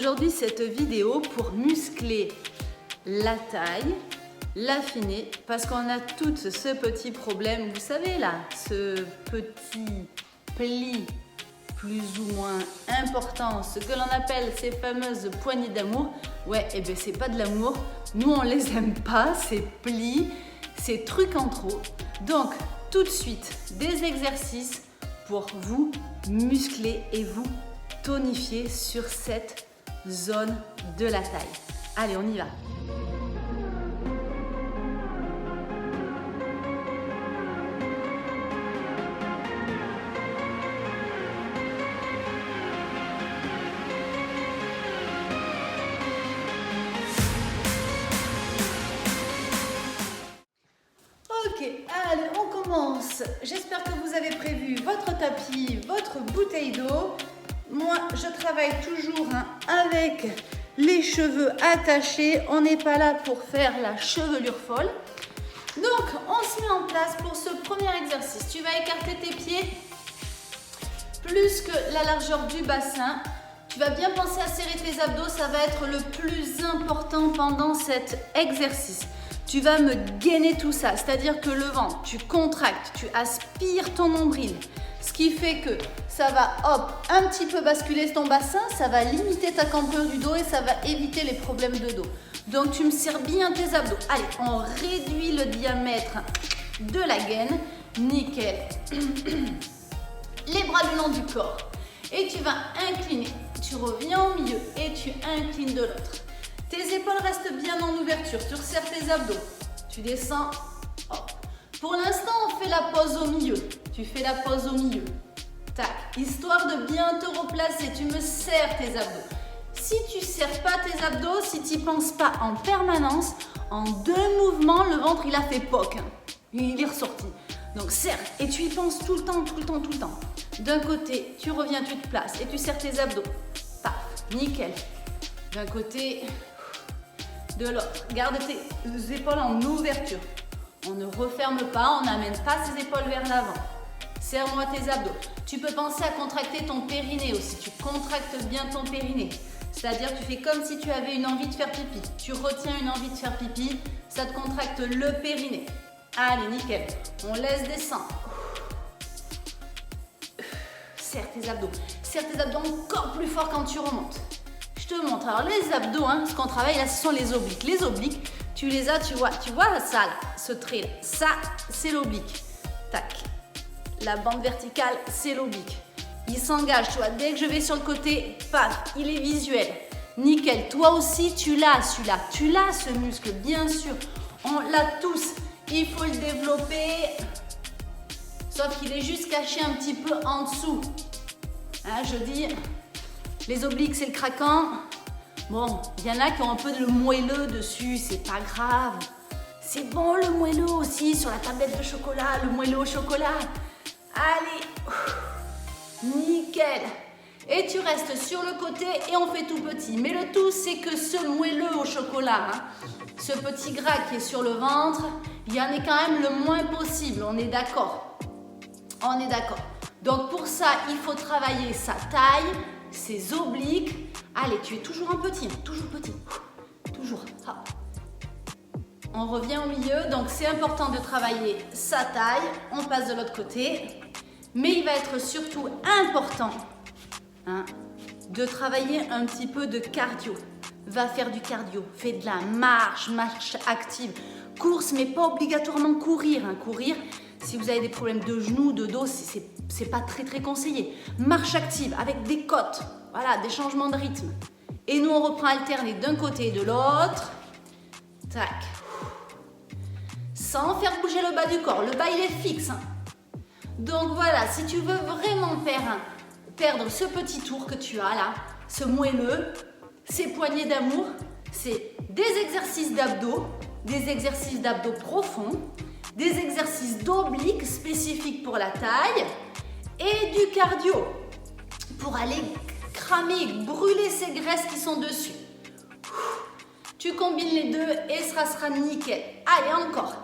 aujourd'hui cette vidéo pour muscler la taille, l'affiner, parce qu'on a toutes ce petit problème, vous savez là, ce petit pli plus ou moins important, ce que l'on appelle ces fameuses poignées d'amour. Ouais, et bien c'est pas de l'amour, nous on les aime pas, ces plis, ces trucs en trop. Donc tout de suite, des exercices pour vous muscler et vous tonifier sur cette zone de la taille. Allez, on y va. Ok, allez, on commence. J'espère que vous avez prévu votre tapis, votre bouteille d'eau. Moi, je travaille toujours avec les cheveux attachés. On n'est pas là pour faire la chevelure folle. Donc, on se met en place pour ce premier exercice. Tu vas écarter tes pieds plus que la largeur du bassin. Tu vas bien penser à serrer tes abdos. Ça va être le plus important pendant cet exercice. Tu vas me gainer tout ça, c'est-à-dire que le ventre, tu contractes, tu aspires ton nombril. Ce qui fait que ça va, hop, un petit peu basculer ton bassin, ça va limiter ta cambrure du dos et ça va éviter les problèmes de dos. Donc tu me serres bien tes abdos. Allez, on réduit le diamètre de la gaine. Nickel. Les bras le long du corps. Et tu vas incliner. Tu reviens au milieu et tu inclines de l'autre. Tes épaules restent bien en ouverture. Tu resserres tes abdos. Tu descends. Hop. Pour l'instant, on fait la pause au milieu. Tu fais la pause au milieu. Tac. Histoire de bien te replacer, tu me serres tes abdos. Si tu ne serres pas tes abdos, si tu n'y penses pas en permanence, en 2 mouvements, le ventre, il a fait POC. Il est ressorti. Donc, serre. Et tu y penses tout le temps, tout le temps, tout le temps. D'un côté, tu reviens, tu te places et tu serres tes abdos. Paf. Nickel. D'un côté, de l'autre. Garde tes épaules en ouverture. On ne referme pas, on n'amène pas ses épaules vers l'avant. Serre-moi tes abdos. Tu peux penser à contracter ton périnée aussi. Tu contractes bien ton périnée. C'est-à-dire tu fais comme si tu avais une envie de faire pipi. Tu retiens une envie de faire pipi, ça te contracte le périnée. Allez, nickel. On laisse descendre. Serre tes abdos. Serre tes abdos encore plus fort quand tu remontes. Je te montre. Alors les abdos, ce qu'on travaille là, ce sont les obliques. Les obliques, tu les as, tu vois ça là, ce trait là. Ça, c'est l'oblique. Tac. La bande verticale, c'est l'oblique. Il s'engage, tu vois. Dès que je vais sur le côté, paf, il est visuel. Nickel. Toi aussi, tu l'as celui-là. Tu l'as ce muscle, bien sûr. On l'a tous. Il faut le développer. Sauf qu'il est juste caché un petit peu en dessous. Je dis, les obliques, c'est le craquant. Bon, il y en a qui ont un peu de moelleux dessus, c'est pas grave. C'est bon le moelleux aussi, sur la tablette de chocolat, le moelleux au chocolat. Allez, nickel. Et tu restes sur le côté et on fait tout petit. Mais le tout, c'est que ce moelleux au chocolat, ce petit gras qui est sur le ventre, il y en est quand même le moins possible, on est d'accord. On est d'accord. Donc pour ça, il faut travailler sa taille, ses obliques. Allez, tu es toujours un petit, toujours petit. Toujours. Hop. On revient au milieu, donc c'est important de travailler sa taille. On passe de l'autre côté. Mais il va être surtout important de travailler un petit peu de cardio. Va faire du cardio, fais de la marche active. Course, mais pas obligatoirement courir. Courir, si vous avez des problèmes de genoux, de dos, c'est pas très conseillé. Marche active avec des côtes, voilà, des changements de rythme. Et nous, on reprend alterner d'un côté et de l'autre. Tac. Sans faire bouger le bas du corps. Le bas, il est fixe. Donc voilà, si tu veux vraiment perdre ce petit tour que tu as là, ce moelleux, ces poignées d'amour, c'est des exercices d'abdos profonds, des exercices d'obliques spécifiques pour la taille et du cardio pour aller cramer, brûler ces graisses qui sont dessus. Tu combines les deux et ça sera nickel. Allez, encore.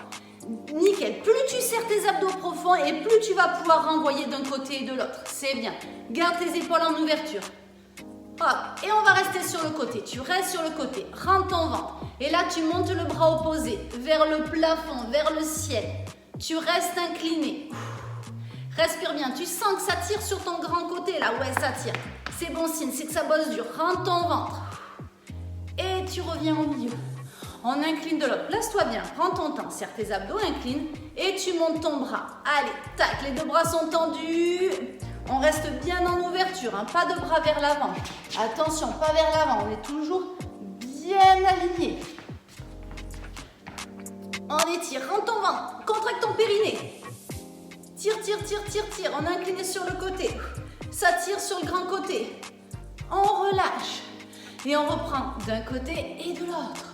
Nickel. Plus tu serres tes abdos profonds et plus tu vas pouvoir renvoyer d'un côté et de l'autre. C'est bien. Garde tes épaules en ouverture. Hop. Et on va rester sur le côté. Tu restes sur le côté. Rentre ton ventre. Et là, tu montes le bras opposé vers le plafond, vers le ciel. Tu restes incliné. Respire bien. Tu sens que ça tire sur ton grand côté là. Ouais, ça tire. C'est bon signe, c'est que ça bosse dur. Rentre ton ventre. Et tu reviens au milieu. On incline de l'autre. Place-toi bien. Prends ton temps. Serre tes abdos, incline. Et tu montes ton bras. Allez, tac. Les deux bras sont tendus. On reste bien en ouverture. Hein. Pas de bras vers l'avant. Attention, pas vers l'avant. On est toujours bien aligné. On étire. Rentre ton ventre. Contracte ton périnée. Tire, tire, tire, tire, tire. On est incliné sur le côté. Ça tire sur le grand côté. On relâche. Et on reprend d'un côté et de l'autre.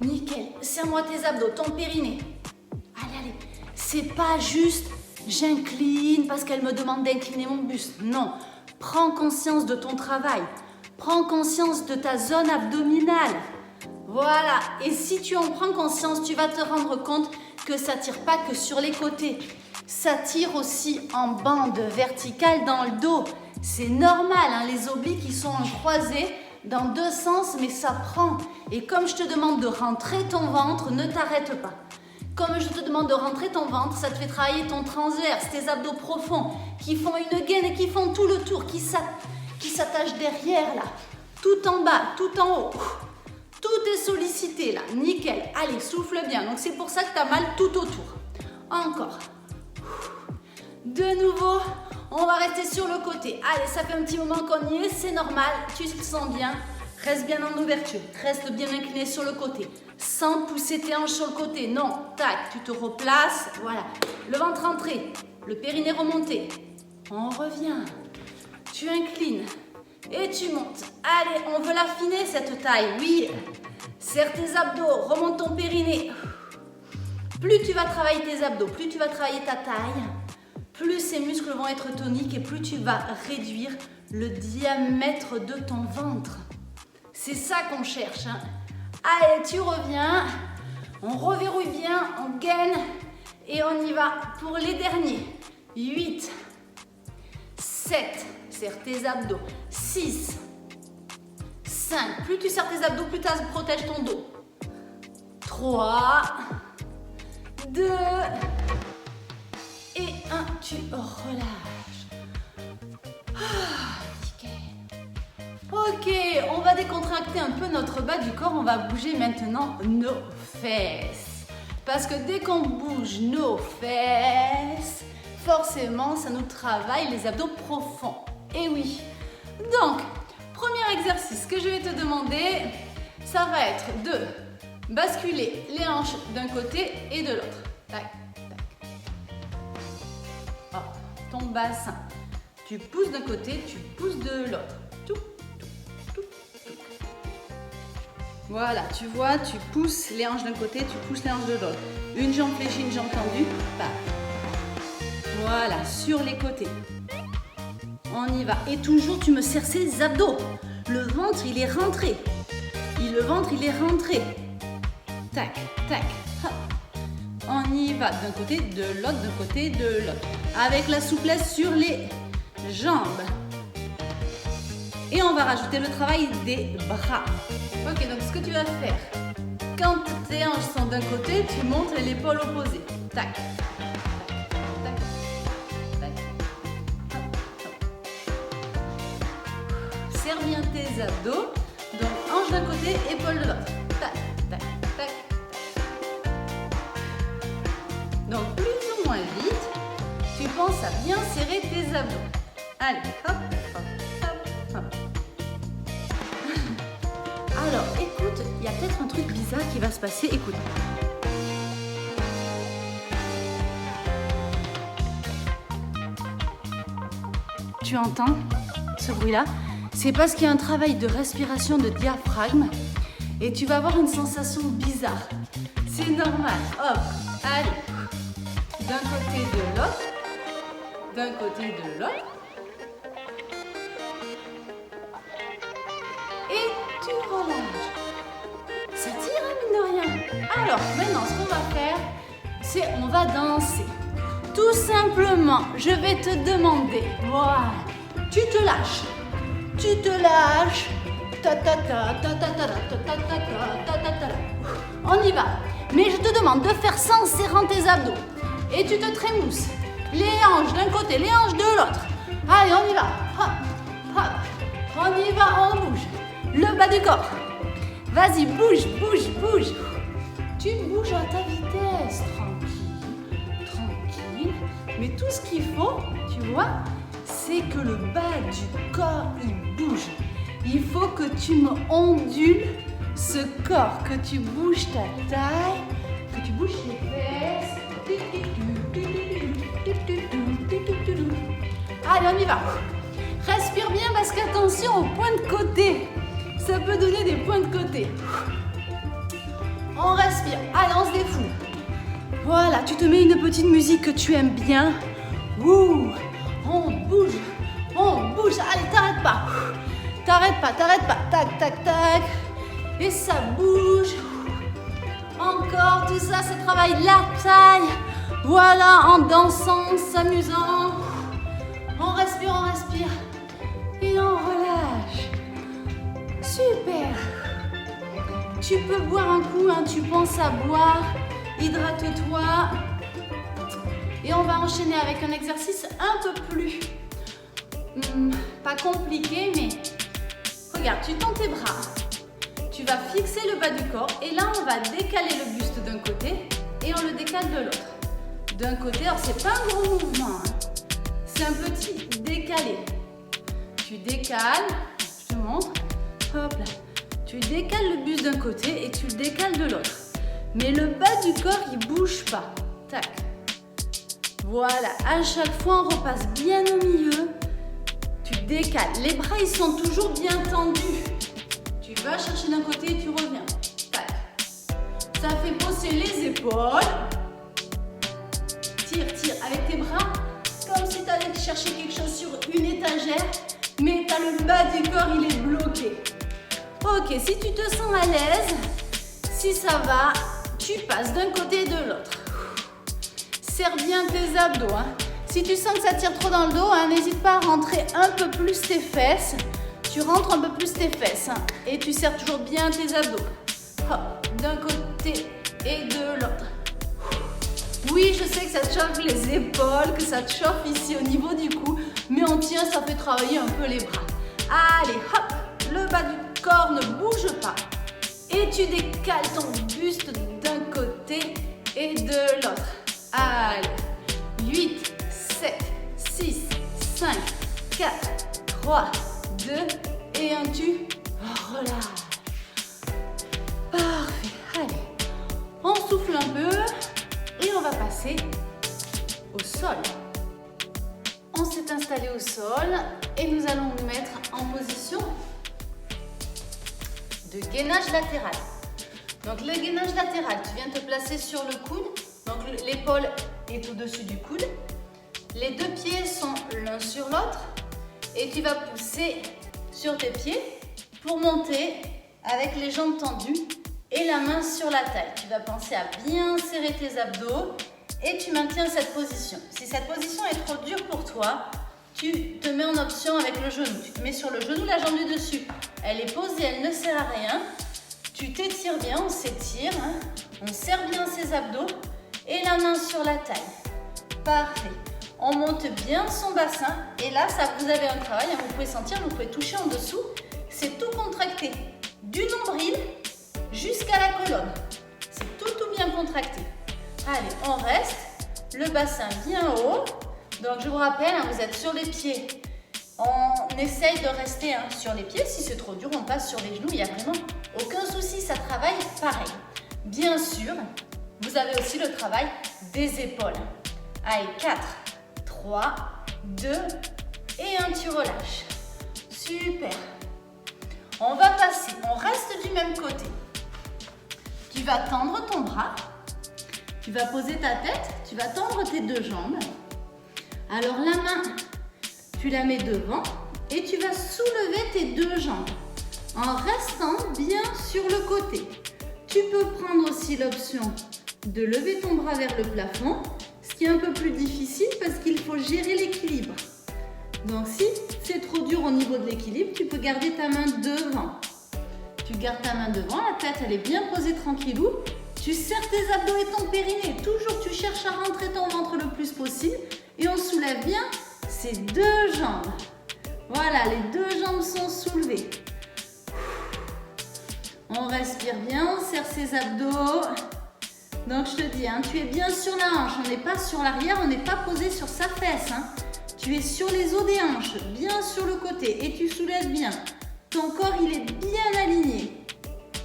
Nickel. Serre-moi tes abdos, ton périnée. Allez, allez. C'est pas juste j'incline parce qu'elle me demande d'incliner mon buste. Non. Prends conscience de ton travail. Prends conscience de ta zone abdominale. Voilà. Et si tu en prends conscience, tu vas te rendre compte que ça tire pas que sur les côtés. Ça tire aussi en bande verticale dans le dos. C'est normal, hein, les obliques qui sont croisés dans deux sens, mais ça prend. Et comme je te demande de rentrer ton ventre, ne t'arrête pas. Comme je te demande de rentrer ton ventre, ça te fait travailler ton transverse, tes abdos profonds, qui font une gaine et qui font tout le tour, qui s'attachent derrière là, tout en bas, tout en haut. Tout est sollicité là, nickel. Allez, souffle bien. Donc c'est pour ça que tu as mal tout autour. Encore. De nouveau, on va rester sur le côté. Allez, ça fait un petit moment qu'on y est, c'est normal. Tu te sens bien. Reste bien en ouverture. Reste bien incliné sur le côté. Sans pousser tes hanches sur le côté. Non, tac, tu te replaces. Voilà. Le ventre rentré. Le périnée remonté. On revient. Tu inclines. Et tu montes. Allez, on veut l'affiner cette taille. Oui. Serre tes abdos. Remonte ton périnée. Plus tu vas travailler tes abdos, plus tu vas travailler ta taille, plus ces muscles vont être toniques et plus tu vas réduire le diamètre de ton ventre. C'est ça qu'on cherche. Hein. Allez, tu reviens. On reverrouille bien, on gaine. Et on y va pour les derniers. 8, 7, serre tes abdos. 6, 5, plus tu serres tes abdos, plus tu protèges ton dos. 3, 2 et 1, tu relâches. Ok, on va décontracter un peu notre bas du corps, on va bouger maintenant nos fesses. Parce que dès qu'on bouge nos fesses, forcément ça nous travaille les abdos profonds. Et oui. Donc, premier exercice que je vais te demander, ça va être de basculer les hanches d'un côté et de l'autre. Tac, tac. Oh, ton bassin. Tu pousses d'un côté, tu pousses de l'autre. Tout, tout, tout, tout. Voilà, tu vois, tu pousses les hanches d'un côté, tu pousses les hanches de l'autre. Une jambe fléchie, une jambe tendue. Paf. Voilà, sur les côtés. On y va. Et toujours, tu me serres ces abdos. Le ventre, il est rentré. Le ventre, il est rentré. Tac, tac. Hop. On y va d'un côté, de l'autre, d'un côté, de l'autre. Avec la souplesse sur les jambes. Et on va rajouter le travail des bras. Ok, donc ce que tu vas faire, quand tes hanches sont d'un côté, tu montes l'épaule opposée. Tac. Serre bien tes abdos. Donc, hanche d'un côté, épaule de l'autre. Tac, tac, tac. Donc, plus ou moins vite, tu penses à bien serrer tes abdos. Allez, hop, hop, hop, hop. Alors, écoute, il y a peut-être un truc bizarre qui va se passer. Écoute. Tu entends ce bruit-là? C'est parce qu'il y a un travail de respiration de diaphragme et tu vas avoir une sensation bizarre. C'est normal. Hop, allez. D'un côté de l'autre. D'un côté de l'autre. Et tu relâches. Ça tire, mine de rien. Alors, maintenant, ce qu'on va faire, c'est on va danser. Tout simplement, je vais te demander, voilà, Tu te lâches. Tu te lâches. Ta ta ta ta ta ta ta ta ta ta ta ta. On y va. Mais je te demande de faire ça en serrant tes abdos. Et tu te trémousses. Les hanches d'un côté, les hanches de l'autre. Allez, on y va. Hop, hop. On y va, on bouge. Le bas du corps. Vas-y, bouge, bouge, bouge. Tu bouges à ta vitesse. Tranquille, tranquille. Mais tout ce qu'il faut, tu vois, c'est que le bas du corps, il bouge. Il faut que tu me ondules ce corps, que tu bouges ta taille, que tu bouges les fesses. Allez, on y va. Respire bien parce qu'attention aux points de côté. Ça peut donner des points de côté. On respire. Allez, on se défoule. Voilà, tu te mets une petite musique que tu aimes bien. Ouh, on bouge. On bouge. Allez, t'arrêtes pas. T'arrêtes pas, t'arrêtes pas. Tac, tac, tac. Et ça bouge. Encore, tout ça, ça travaille la taille. Voilà, en dansant, en s'amusant. On respire, et on relâche. Super. Tu peux boire un coup, hein, tu penses à boire. Hydrate-toi. Et on va enchaîner avec un exercice un peu plus, pas compliqué, mais regarde, tu tends tes bras. Tu vas fixer le bas du corps et là, on va décaler le buste d'un côté et on le décale de l'autre. D'un côté, alors c'est pas un gros mouvement, hein. C'est un petit décalé. Tu décales, je te montre, hop là. Tu décales le buste d'un côté et tu le décales de l'autre. Mais le bas du corps, il bouge pas. Tac. Voilà, à chaque fois, on repasse bien au milieu. Tu décales. Les bras, ils sont toujours bien tendus. Tu vas chercher d'un côté et tu reviens. Tac. Ça fait bosser les épaules. Tire, tire avec tes bras, comme si tu allais chercher quelque chose sur une étagère, mais tu as le bas du corps, il est bloqué. Ok, si tu te sens à l'aise, si ça va, tu passes d'un côté et de l'autre. Serre bien tes abdos. Hein. Si tu sens que ça tire trop dans le dos, hein, n'hésite pas à rentrer un peu plus tes fesses. Tu rentres un peu plus tes fesses hein, et tu serres toujours bien tes abdos. D'un côté et de l'autre. Oui, je sais que ça te chauffe les épaules, que ça te chauffe ici au niveau du cou, mais on tient, ça fait travailler un peu les bras. Allez, hop, le bas du corps ne bouge pas. Et tu décales ton buste d'un côté et de l'autre. Allez, 8, 7, 6, 5, 4, 3, 2 et 1, tu relâches. Parfait, allez, on souffle un peu. Et on va passer au sol. On s'est installé au sol et nous allons nous mettre en position de gainage latéral. Donc le gainage latéral, tu viens te placer sur le coude. Donc l'épaule est au-dessus du coude. Les deux pieds sont l'un sur l'autre et tu vas pousser sur tes pieds pour monter avec les jambes tendues. Et la main sur la taille. Tu vas penser à bien serrer tes abdos et tu maintiens cette position. Si cette position est trop dure pour toi, tu te mets en option avec le genou. Tu te mets sur le genou, la jambe du dessus. Elle est posée, elle ne sert à rien. Tu t'étires bien, on s'étire. Hein. On serre bien ses abdos et la main sur la taille. Parfait. On monte bien son bassin et là, ça, vous avez un travail. Hein, vous pouvez sentir, vous pouvez toucher en dessous. C'est tout contracté. Du nombril jusqu'à la colonne. C'est tout bien contracté. Allez, on reste. Le bassin bien haut. Donc, je vous rappelle, hein, vous êtes sur les pieds. On essaye de rester hein, sur les pieds. Si c'est trop dur, on passe sur les genoux. Il n'y a vraiment aucun souci. Ça travaille pareil. Bien sûr, vous avez aussi le travail des épaules. Allez, 4, 3, 2 et 1, tu relâches. Super. On va passer. On reste du même côté. Tu vas tendre ton bras, tu vas poser ta tête, tu vas tendre tes deux jambes. Alors la main, tu la mets devant et tu vas soulever tes deux jambes en restant bien sur le côté. Tu peux prendre aussi l'option de lever ton bras vers le plafond, ce qui est un peu plus difficile parce qu'il faut gérer l'équilibre. Donc si c'est trop dur au niveau de l'équilibre, tu peux garder ta main devant. Tu gardes ta main devant, la tête elle est bien posée tranquillou. Tu serres tes abdos et ton périnée. Toujours tu cherches à rentrer ton ventre le plus possible. Et on soulève bien ces deux jambes. Voilà, les deux jambes sont soulevées. On respire bien, on serre ses abdos. Donc je te dis, hein, tu es bien sur la hanche. On n'est pas sur l'arrière, on n'est pas posé sur sa fesse. Hein. Tu es sur les os des hanches, bien sur le côté. Et tu soulèves bien. Ton corps, il est bien aligné.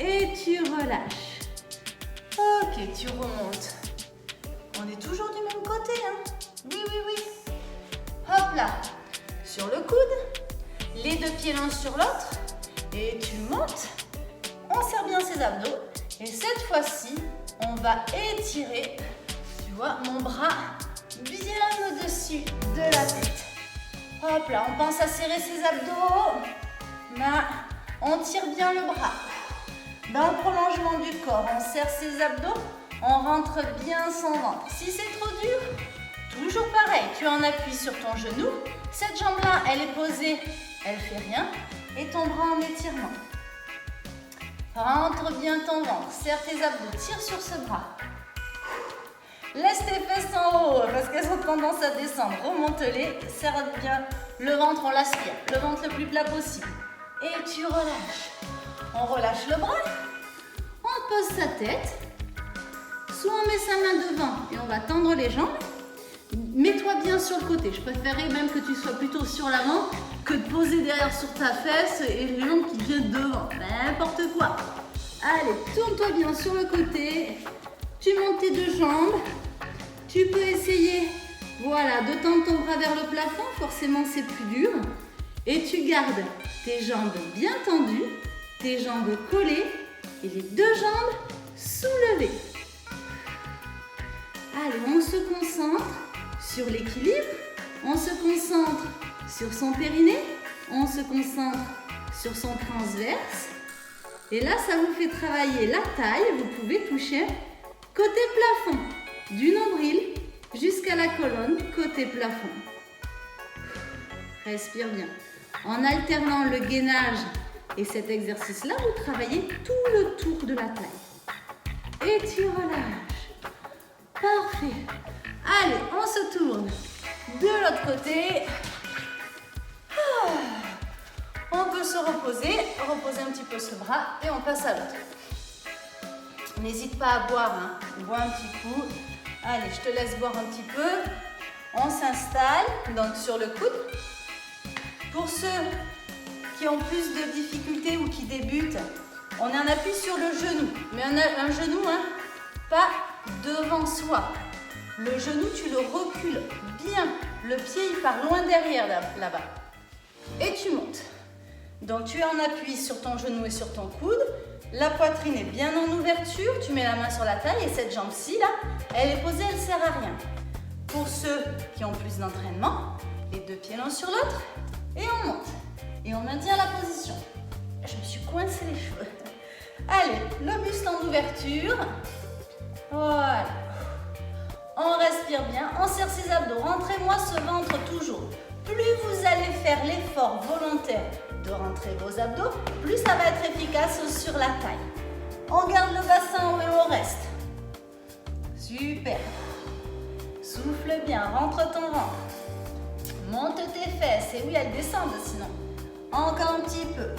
Et tu relâches. Ok, tu remontes. On est toujours du même côté, hein? Oui, oui, oui. Hop là. Sur le coude. Les deux pieds l'un sur l'autre. Et tu montes. On serre bien ses abdos. Et cette fois-ci, on va étirer, tu vois, mon bras bien au-dessus de la tête. Hop là, on pense à serrer ses abdos. Là, on tire bien le bras. Dans le prolongement du corps, on serre ses abdos, on rentre bien son ventre. Si c'est trop dur, toujours pareil, tu en appuies sur ton genou. Cette jambe-là, elle est posée, elle fait rien. Et ton bras en étirement. Rentre bien ton ventre, serre tes abdos, tire sur ce bras. Laisse tes fesses en haut parce qu'elles ont tendance à descendre. Remonte-les, serre bien le ventre, on l'aspire. Le ventre le plus plat possible. Et tu relâches. On relâche le bras, on pose sa tête, soit on met sa main devant et on va tendre les jambes. Mets-toi bien sur le côté, je préférerais même que tu sois plutôt sur l'avant que de poser derrière sur ta fesse et les jambes qui viennent devant, n'importe quoi. Allez, tourne-toi bien sur le côté, tu montes tes deux jambes, tu peux essayer voilà, de tendre ton bras vers le plafond, forcément c'est plus dur. Et tu gardes tes jambes bien tendues, tes jambes collées et les deux jambes soulevées. Allez, on se concentre sur l'équilibre, on se concentre sur son périnée, on se concentre sur son transverse. Et là, ça vous fait travailler la taille, vous pouvez toucher côté plafond, du nombril jusqu'à la colonne, côté plafond. Respire bien. En alternant le gainage et cet exercice-là, vous travaillez tout le tour de la taille. Et tu relâches. Parfait. Allez, on se tourne de l'autre côté. On peut se reposer un petit peu ce bras et on passe à l'autre. N'hésite pas à boire, hein. Bois un petit coup. Allez, je te laisse boire un petit peu. On s'installe donc sur le coude. Pour ceux qui ont plus de difficultés ou qui débutent, on a un appui sur le genou. Mais un genou, hein, pas devant soi. Le genou, tu le recules bien. Le pied, il part loin derrière là-bas. Et tu montes. Donc, tu es en appui sur ton genou et sur ton coude. La poitrine est bien en ouverture. Tu mets la main sur la taille et cette jambe-ci, là, elle est posée, elle ne sert à rien. Pour ceux qui ont plus d'entraînement, les deux pieds l'un sur l'autre. Et on monte. Et on maintient la position. Je me suis coincé les cheveux. Allez, le buste en ouverture. Voilà. On respire bien. On serre ses abdos. Rentrez-moi ce ventre toujours. Plus vous allez faire l'effort volontaire de rentrer vos abdos, plus ça va être efficace sur la taille. On garde le bassin et on reste. Super. Souffle bien. Rentre ton ventre. Monte tes fesses. Et oui, elles descendent sinon. Encore un petit peu.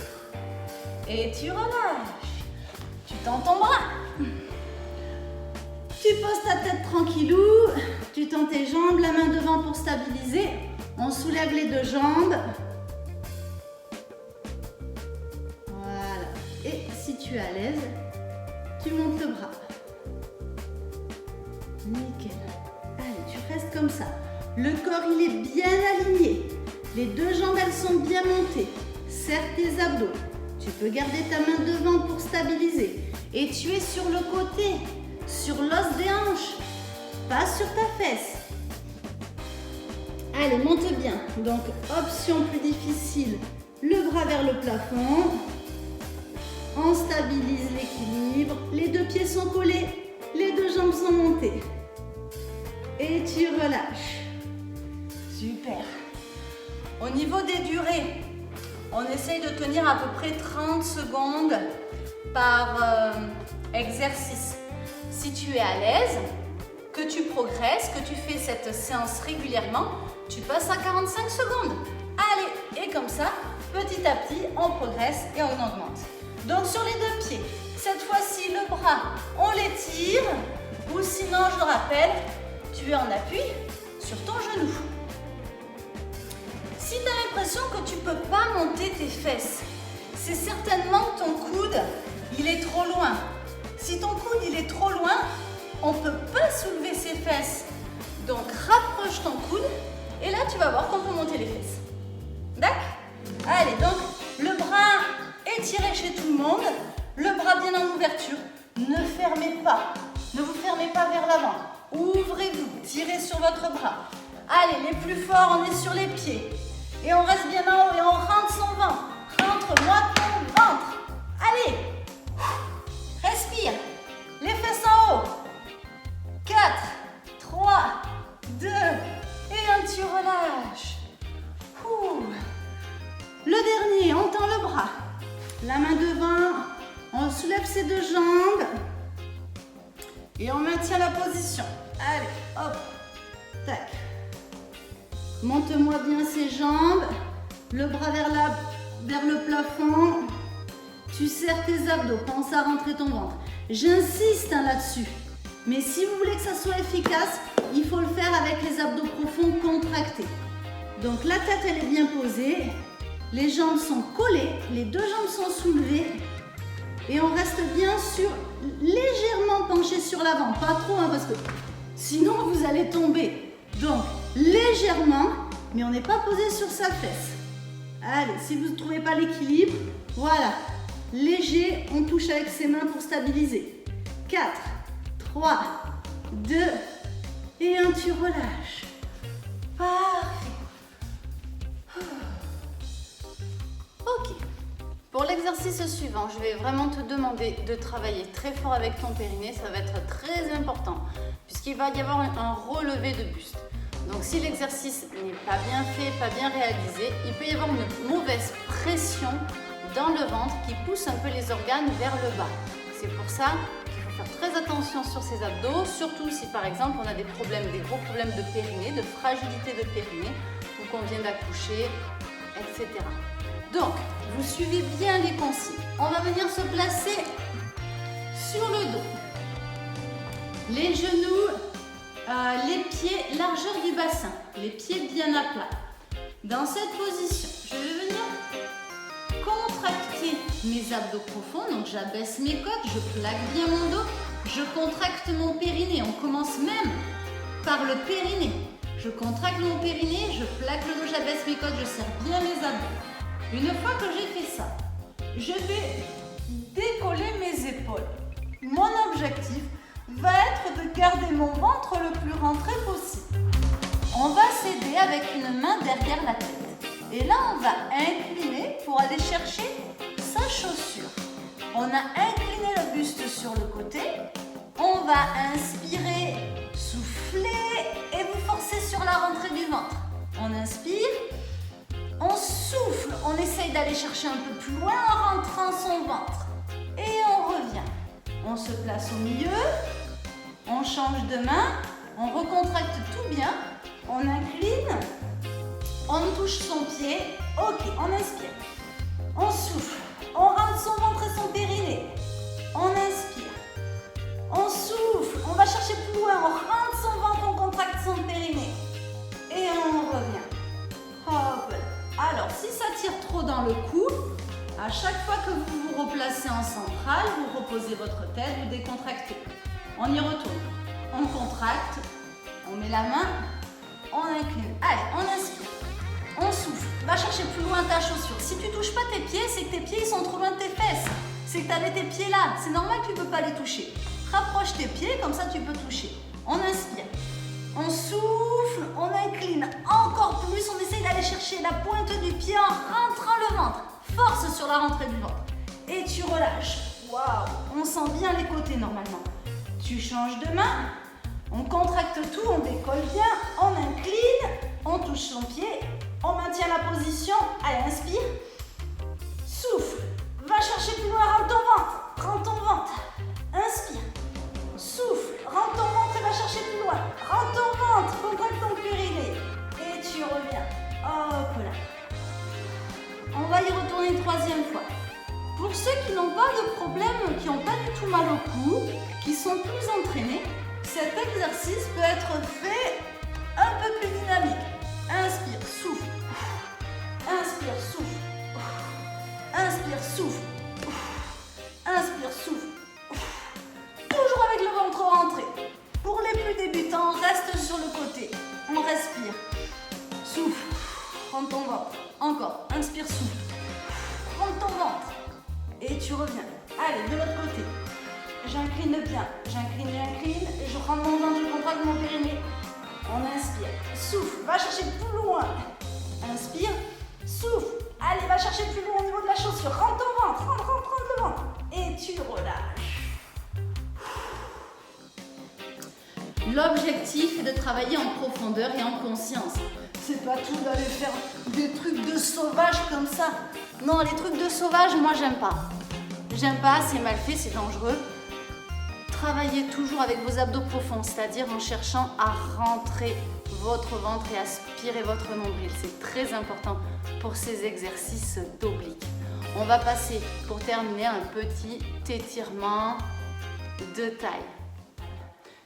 Et tu relâches. Tu tends ton bras. Tu poses ta tête tranquillou. Tu tends tes jambes, la main devant pour stabiliser. On soulève les deux jambes. Voilà. Et si tu es à l'aise, tu montes le bras. Nickel. Allez, tu restes comme ça. Le corps, il est bien aligné. Les deux jambes, elles sont bien montées. Serre tes abdos. Tu peux garder ta main devant pour stabiliser. Et tu es sur le côté, sur l'os des hanches, pas sur ta fesse. Allez, monte bien. Donc, option plus difficile, le bras vers le plafond. On stabilise l'équilibre. Les deux pieds sont collés, les deux jambes sont montées. Et tu relâches. Super. Au niveau des durées, on essaye de tenir à peu près 30 secondes par exercice. Si tu es à l'aise, que tu progresses, que tu fais cette séance régulièrement, tu passes à 45 secondes. Allez, et comme ça, petit à petit, on progresse et on augmente. Donc sur les deux pieds, cette fois-ci, le bras, on l'étire, ou sinon, je le rappelle, tu es en appui sur ton genou. Si tu as l'impression que tu ne peux pas monter tes fesses, c'est certainement que ton coude, il est trop loin. Si ton coude, il est trop loin, on ne peut pas soulever ses fesses. Donc, rapproche ton coude et là, tu vas voir qu'on peut monter les fesses. D'accord? Allez, donc, le bras étiré chez tout le monde, le bras bien en ouverture. Ne fermez pas, ne vous fermez pas vers l'avant. Ouvrez-vous, tirez sur votre bras. Allez, les plus forts, on est sur les pieds. Et on reste bien en haut et on rentre son ventre. Rentre-moi ton ventre. Allez, respire. Les fesses en haut. 4, 3, 2, et tu relâches. Le dernier, on tend le bras. La main devant, on soulève ses deux jambes. Et on maintient la position. Allez, hop, tac. Monte-moi bien ses jambes. Le bras vers le plafond. Tu serres tes abdos, pense à rentrer ton ventre. J'insiste là-dessus. Mais si vous voulez que ça soit efficace, il faut le faire avec les abdos profonds contractés. Donc la tête, elle est bien posée. Les jambes sont collées, les deux jambes sont soulevées. Et on reste bien sûr légèrement penché sur l'avant. Pas trop, hein, parce que sinon vous allez tomber. Donc légèrement, mais on n'est pas posé sur sa fesse. Allez, si vous ne trouvez pas l'équilibre, voilà. Léger, on touche avec ses mains pour stabiliser. 4, 3, 2, et tu relâches. Parfait. Ok. Pour l'exercice suivant, je vais vraiment te demander de travailler très fort avec ton périnée. Ça va être très important puisqu'il va y avoir un relevé de buste. Donc si l'exercice n'est pas bien fait, pas bien réalisé, il peut y avoir une mauvaise pression dans le ventre qui pousse un peu les organes vers le bas. C'est pour ça qu'il faut faire très attention sur ces abdos, surtout si par exemple on a des gros problèmes de périnée, de fragilité de périnée, ou qu'on vient d'accoucher, etc. Donc, vous suivez bien les consignes. On va venir se placer sur le dos. Les genoux, les pieds, largeur du bassin, les pieds bien à plat. Dans cette position, je vais venir contracter mes abdos profonds, donc j'abaisse mes côtes, je plaque bien mon dos, je contracte mon périnée. On commence même par le périnée. Je contracte mon périnée, je plaque le dos, j'abaisse mes côtes, je serre bien mes abdos. Une fois que j'ai fait ça, je vais décoller mes épaules. Mon objectif va être de garder mon ventre le plus rentré possible. On va s'aider avec une main derrière la tête. Et là, on va incliner pour aller chercher sa chaussure. On a incliné le buste sur le côté. On va inspirer, souffler et vous forcer sur la rentrée du ventre. On inspire, on souffle, on essaye d'aller chercher un peu plus loin en rentrant son ventre. Et on revient. On se place au milieu, on change de main, on recontracte tout bien, on incline. On touche son pied. Ok, on inspire. On souffle. On rentre son ventre et son périnée. On inspire. On souffle. On va chercher plus loin. On rentre son ventre, on contracte son périnée. Et on revient. Hop. Alors, si ça tire trop dans le cou, à chaque fois que vous vous replacez en centrale, vous reposez votre tête, vous décontractez. On y retourne. On contracte. On met la main. On incline. Allez, on inspire. On souffle, va chercher plus loin ta chaussure. Si tu ne touches pas tes pieds, c'est que tes pieds ils sont trop loin de tes fesses. C'est que tu avais tes pieds là. C'est normal que tu ne peux pas les toucher. Rapproche tes pieds, comme ça tu peux toucher. On inspire. On souffle, on incline encore plus. On essaye d'aller chercher la pointe du pied en rentrant le ventre. Force sur la rentrée du ventre. Et tu relâches. Waouh, on sent bien les côtés normalement. Tu changes de main. On contracte tout, on décolle bien. On incline, on touche son pied. On maintient la position. Allez, inspire. Souffle. Va chercher plus loin, rentre ton ventre. Rentre ton ventre. Inspire. Souffle. Rentre ton ventre et va chercher plus loin. Rentre ton ventre. Contracte ton périnée. Et tu reviens. Hop là. On va y retourner une troisième fois. Pour ceux qui n'ont pas de problème, qui n'ont pas du tout mal au cou, qui sont plus entraînés, cet exercice peut être fait un peu plus dynamique. Inspire, souffle. Inspire, souffle. Inspire, souffle. Inspire, souffle. Toujours avec le ventre rentré. Pour les plus débutants, reste sur le côté. On respire. Souffle. Rentre ton ventre. Encore. Inspire, souffle. Rentre ton ventre. Et tu reviens. Allez, de l'autre côté. J'incline bien. J'incline, j'incline. Je rentre mon ventre, je contracte mon périnée. On inspire. Souffle. Va chercher plus loin. Inspire. Souffle. Allez, va chercher plus loin au niveau de la chaussure. Rentre ton ventre. Rentre le ventre. Et tu relâches. L'objectif est de travailler en profondeur et en conscience. C'est pas tout d'aller faire des trucs de sauvage comme ça. Non, les trucs de sauvage, moi j'aime pas. J'aime pas, c'est mal fait, c'est dangereux. Travaillez toujours avec vos abdos profonds, c'est-à-dire en cherchant à rentrer votre ventre et aspirer votre nombril. C'est très important pour ces exercices d'oblique. On va passer, pour terminer, un petit étirement de taille.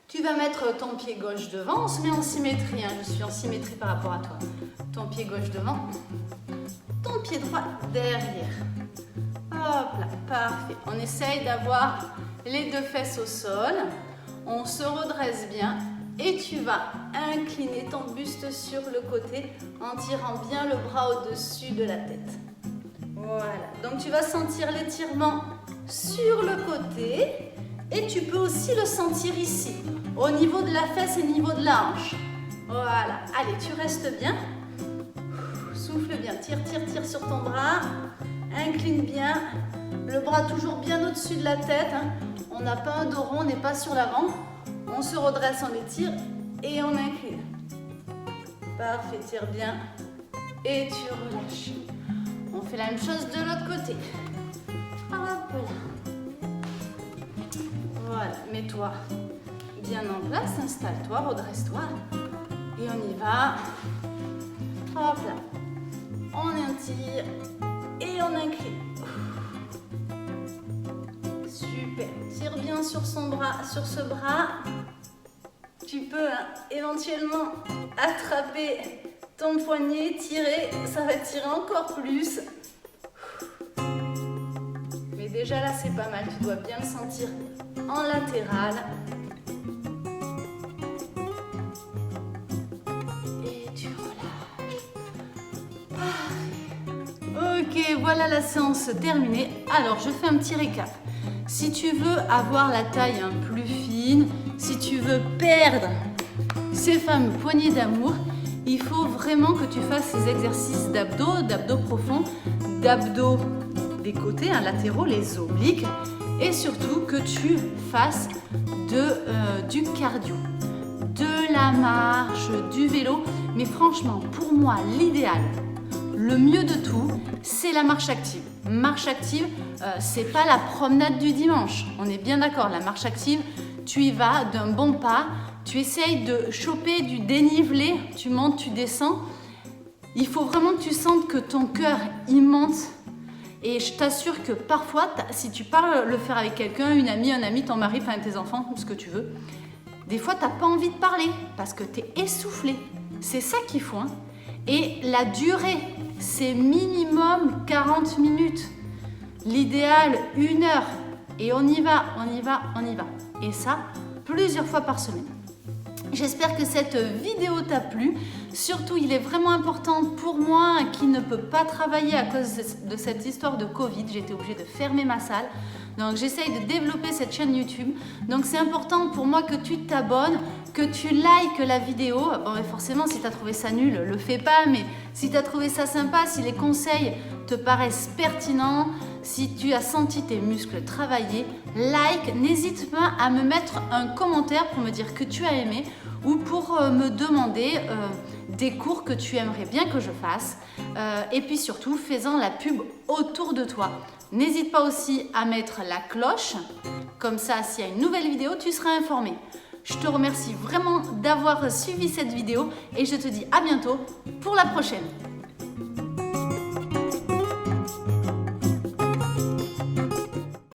Tu vas mettre ton pied gauche devant, on se met en symétrie, hein. Je suis en symétrie par rapport à toi. Ton pied gauche devant, ton pied droit derrière. Hop là, parfait. On essaye d'avoir les deux fesses au sol. On se redresse bien et tu vas incliner ton buste sur le côté en tirant bien le bras au-dessus de la tête. Voilà, donc tu vas sentir l'étirement sur le côté. Et tu peux aussi le sentir ici, au niveau de la fesse et au niveau de la hanche. Voilà. Allez, tu restes bien. Souffle bien. Tire, tire, tire sur ton bras. Incline bien. Le bras toujours bien au-dessus de la tête. On n'a pas un dos rond, on n'est pas sur l'avant. On se redresse, on étire et on incline. Parfait, tire bien. Et tu relâches. On fait la même chose de l'autre côté. Hop là. Voilà, mets-toi bien en place, installe-toi, redresse-toi. Et on y va. Hop là. On étire et on incline. Super. Tire bien sur son bras, sur ce bras. Tu peux éventuellement attraper ton poignet, tirer. Ça va tirer encore plus. Mais déjà là, c'est pas mal. Tu dois bien le sentir en latéral. Et tu relâches. Parfait. Ok, voilà la séance terminée. Alors, je fais un petit récap. Si tu veux avoir la taille plus fine, si tu veux perdre ces fameux poignées d'amour, il faut vraiment que tu fasses ces exercices d'abdos profonds, d'abdos des côtés, latéraux, les obliques, et surtout que tu fasses du cardio, de la marche, du vélo. Mais franchement, pour moi, l'idéal, le mieux de tout, c'est la marche active. Marche active, c'est pas la promenade du dimanche. On est bien d'accord, la marche active, tu y vas d'un bon pas, tu essayes de choper du dénivelé, tu montes, tu descends. Il faut vraiment que tu sentes que ton cœur, il monte. Et je t'assure que parfois, si tu pars le faire avec quelqu'un, une amie, un ami, ton mari, enfin tes enfants, ce que tu veux, des fois, tu n'as pas envie de parler parce que tu es essoufflé. C'est ça qu'il faut. Et la durée, c'est minimum 40 minutes. L'idéal, 1 heure. Et on y va, on y va, on y va. Et ça, plusieurs fois par semaine. J'espère que cette vidéo t'a plu. Surtout, il est vraiment important pour moi qui ne peut pas travailler à cause de cette histoire de Covid. J'ai été obligée de fermer ma salle. Donc, j'essaye de développer cette chaîne YouTube. Donc, c'est important pour moi que tu t'abonnes, que tu likes la vidéo. Bon, mais forcément, si tu as trouvé ça nul, le fais pas. Mais si tu as trouvé ça sympa, si les conseils te paraissent pertinents, si tu as senti tes muscles travailler, like. N'hésite pas à me mettre un commentaire pour me dire que tu as aimé ou pour me demander des cours que tu aimerais bien que je fasse. Et puis surtout, fais-en la pub autour de toi. N'hésite pas aussi à mettre la cloche, comme ça, s'il y a une nouvelle vidéo, tu seras informé. Je te remercie vraiment d'avoir suivi cette vidéo et je te dis à bientôt pour la prochaine.